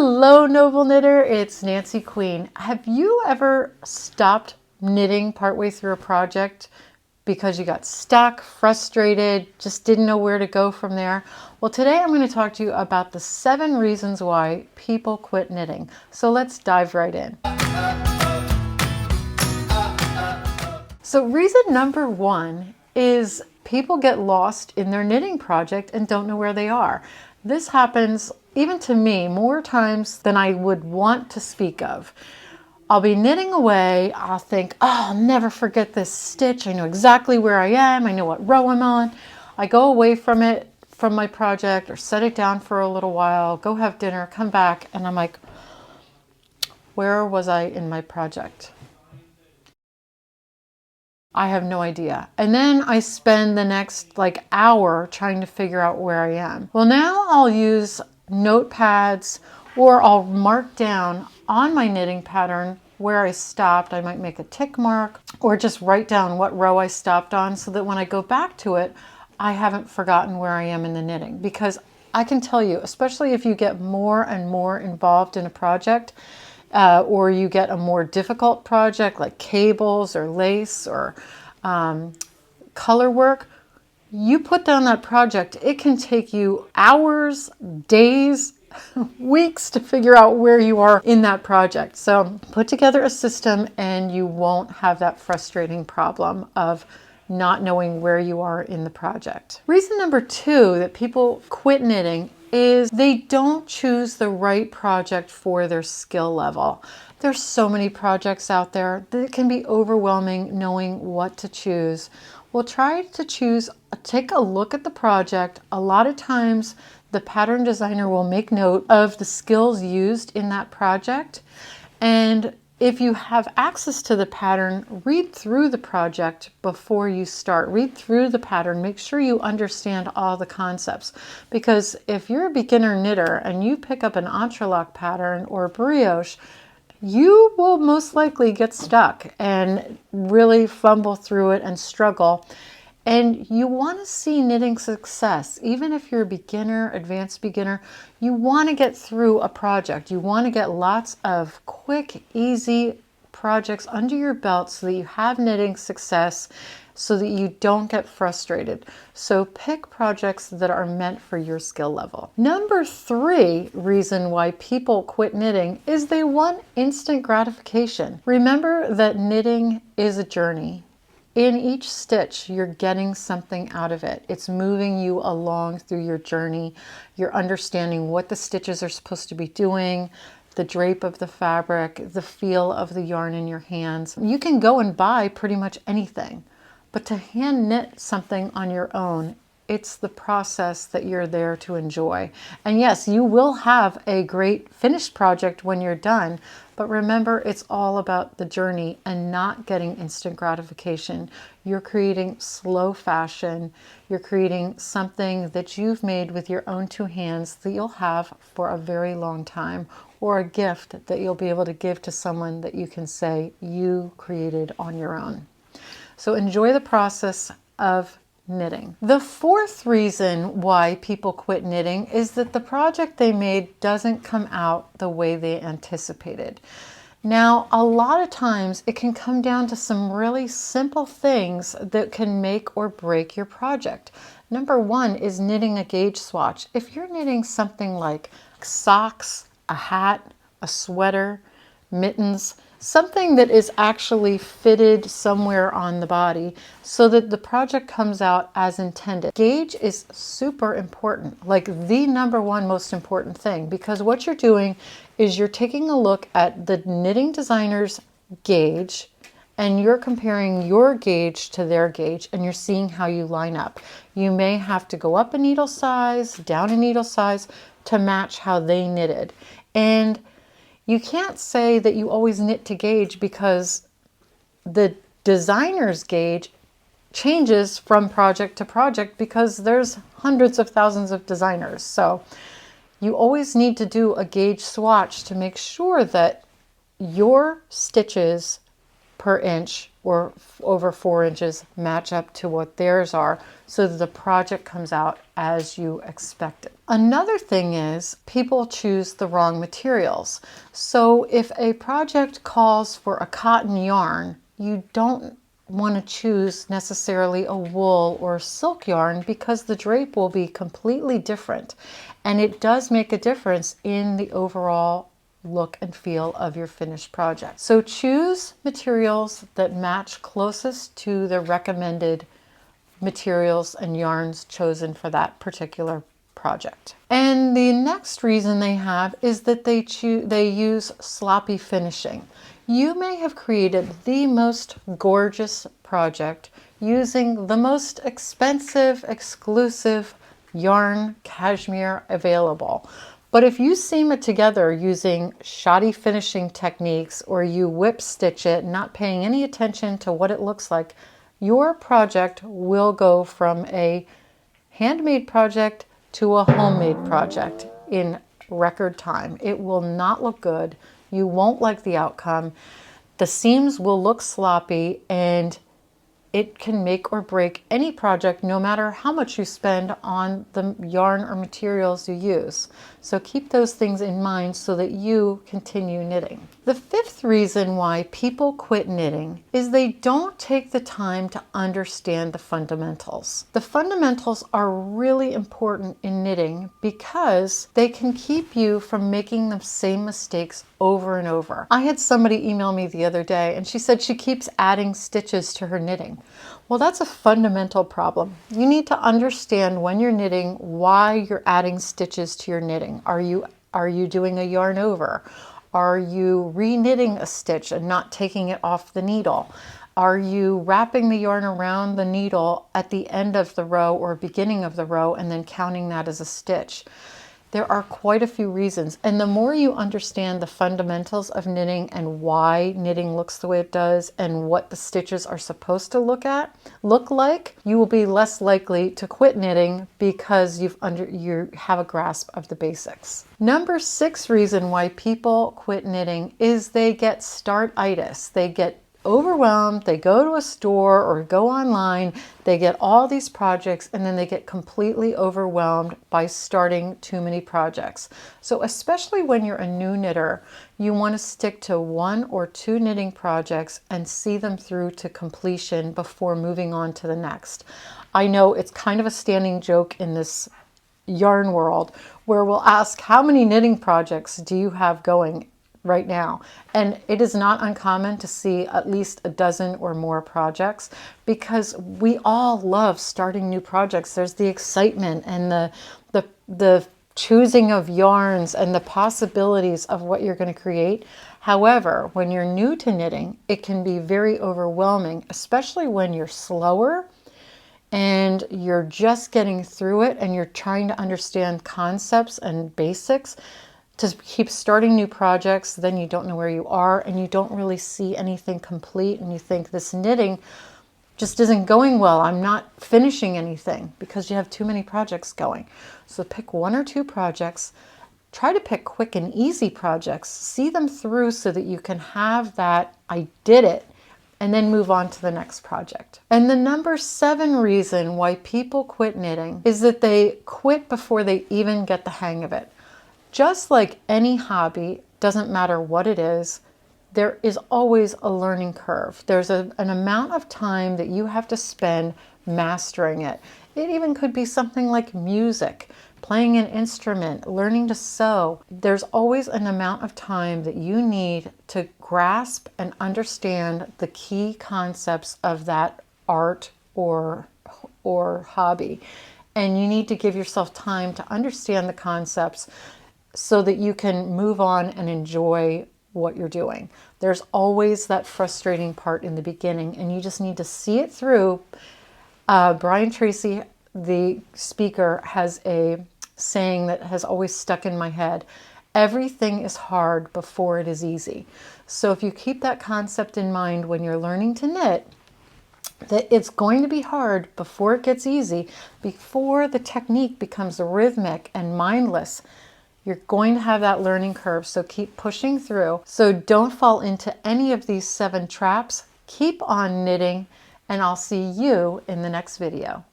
Hello, Noble Knitter. It's Nancy Queen. Have you ever stopped knitting partway through a project because you got stuck, frustrated, just didn't know where to go from there? Well, today I'm going to talk to you about the 7 reasons why people quit knitting. So let's dive right in. So reason number 1 is people get lost in their knitting project and don't know where they are. This happens even to me more times than I would want to speak of. I'll be knitting away, I'll think, oh, I'll never forget this stitch. I know exactly where I am, I know what row I'm on. I go away from my project or set it down for a little while, go have dinner, come back, and I'm like, where was I in my project? I have no idea. And then I spend the next hour trying to figure out where I am. Well, now I'll use notepads, or I'll mark down on my knitting pattern where I stopped. I might make a tick mark or just write down what row I stopped on so that when I go back to it, I haven't forgotten where I am in the knitting. Because I can tell you, especially if you get more and more involved in a project, or you get a more difficult project like cables or lace or color work, you put down that project, it can take you hours, days, weeks to figure out where you are in that project. So put together a system and you won't have that frustrating problem of not knowing where you are in the project. Reason number 2 that people quit knitting is they don't choose the right project for their skill level. There's so many projects out there that it can be overwhelming knowing what to choose. Well, try to take a look at the project. A lot of times the pattern designer will make note of the skills used in that project. And if you have access to the pattern, read through the project before you start. Read through the pattern. Make sure you understand all the concepts. Because if you're a beginner knitter and you pick up an entrelac pattern or brioche, you will most likely get stuck and really fumble through it and struggle. And you want to see knitting success. Even if you're a beginner, advanced beginner, you want to get through a project. You want to get lots of quick, easy projects under your belt so that you have knitting success, so that you don't get frustrated. So pick projects that are meant for your skill level. Number 3 reason why people quit knitting is they want instant gratification. Remember that knitting is a journey. In each stitch, you're getting something out of it. It's moving you along through your journey. You're understanding what the stitches are supposed to be doing, the drape of the fabric, the feel of the yarn in your hands. You can go and buy pretty much anything, but to hand knit something on your own, it's the process that you're there to enjoy. And yes, you will have a great finished project when you're done, but remember, it's all about the journey and not getting instant gratification. You're creating slow fashion. You're creating something that you've made with your own 2 hands that you'll have for a very long time, or a gift that you'll be able to give to someone that you can say you created on your own. So enjoy the process of knitting. The 4th reason why people quit knitting is that the project they made doesn't come out the way they anticipated. Now, a lot of times it can come down to some really simple things that can make or break your project. Number 1 is knitting a gauge swatch. If you're knitting something like socks, a hat, a sweater, mittens, something that is actually fitted somewhere on the body so that the project comes out as intended. Gauge is super important, like the number 1 most important thing, because what you're doing is you're taking a look at the knitting designer's gauge and you're comparing your gauge to their gauge and you're seeing how you line up. You may have to go up a needle size, down a needle size to match how they knitted. And you can't say that you always knit to gauge because the designer's gauge changes from project to project because there's hundreds of thousands of designers. So you always need to do a gauge swatch to make sure that your stitches per inch or over 4 inches match up to what theirs are, so that the project comes out as you expect it. Another thing is people choose the wrong materials. So if a project calls for a cotton yarn, you don't want to choose necessarily a wool or silk yarn, because the drape will be completely different, and it does make a difference in the overall look and feel of your finished project. So choose materials that match closest to the recommended materials and yarns chosen for that particular project. And the next reason they have is that they use sloppy finishing. You may have created the most gorgeous project using the most expensive, exclusive yarn cashmere available. But if you seam it together using shoddy finishing techniques, or you whip stitch it, not paying any attention to what it looks like, your project will go from a handmade project to a homemade project in record time. It will not look good. You won't like the outcome. The seams will look sloppy, and it can make or break any project, no matter how much you spend on the yarn or materials you use. So keep those things in mind so that you continue knitting. The fifth reason why people quit knitting is they don't take the time to understand the fundamentals. The fundamentals are really important in knitting because they can keep you from making the same mistakes over and over. I had somebody email me the other day, and she said she keeps adding stitches to her knitting. Well, that's a fundamental problem. You need to understand when you're knitting why you're adding stitches to your knitting. Are you doing a yarn over? Are you re-knitting a stitch and not taking it off the needle? Are you wrapping the yarn around the needle at the end of the row or beginning of the row and then counting that as a stitch? There are quite a few reasons, and the more you understand the fundamentals of knitting and why knitting looks the way it does and what the stitches are supposed to look like, you will be less likely to quit knitting because you have a grasp of the basics. Number 6 reason why people quit knitting is they get start-itis. They get overwhelmed, they go to a store or go online, they get all these projects, and then they get completely overwhelmed by starting too many projects. So especially when you're a new knitter, you want to stick to 1 or 2 knitting projects and see them through to completion before moving on to the next. I know it's kind of a standing joke in this yarn world where we'll ask, how many knitting projects do you have going right now? And it is not uncommon to see at least a dozen or more projects, because we all love starting new projects. There's the excitement and the choosing of yarns and the possibilities of what you're going to create. However, when you're new to knitting, it can be very overwhelming, especially when you're slower and you're just getting through it and you're trying to understand concepts and basics. To keep starting new projects, then you don't know where you are and you don't really see anything complete, and you think this knitting just isn't going well. I'm not finishing anything, because you have too many projects going. So pick 1 or 2 projects. Try to pick quick and easy projects. See them through so that you can have that I did it, and then move on to the next project. And the number 7 reason why people quit knitting is that they quit before they even get the hang of it. Just like any hobby, doesn't matter what it is, there is always a learning curve. There's an amount of time that you have to spend mastering it. It even could be something like music, playing an instrument, learning to sew. There's always an amount of time that you need to grasp and understand the key concepts of that art or hobby. And you need to give yourself time to understand the concepts so that you can move on and enjoy what you're doing. There's always that frustrating part in the beginning, and you just need to see it through. Brian Tracy, the speaker, has a saying that has always stuck in my head. Everything is hard before it is easy. So if you keep that concept in mind when you're learning to knit, that it's going to be hard before it gets easy, before the technique becomes rhythmic and mindless. You're going to have that learning curve, so keep pushing through. So don't fall into any of these 7 traps. Keep on knitting, and I'll see you in the next video.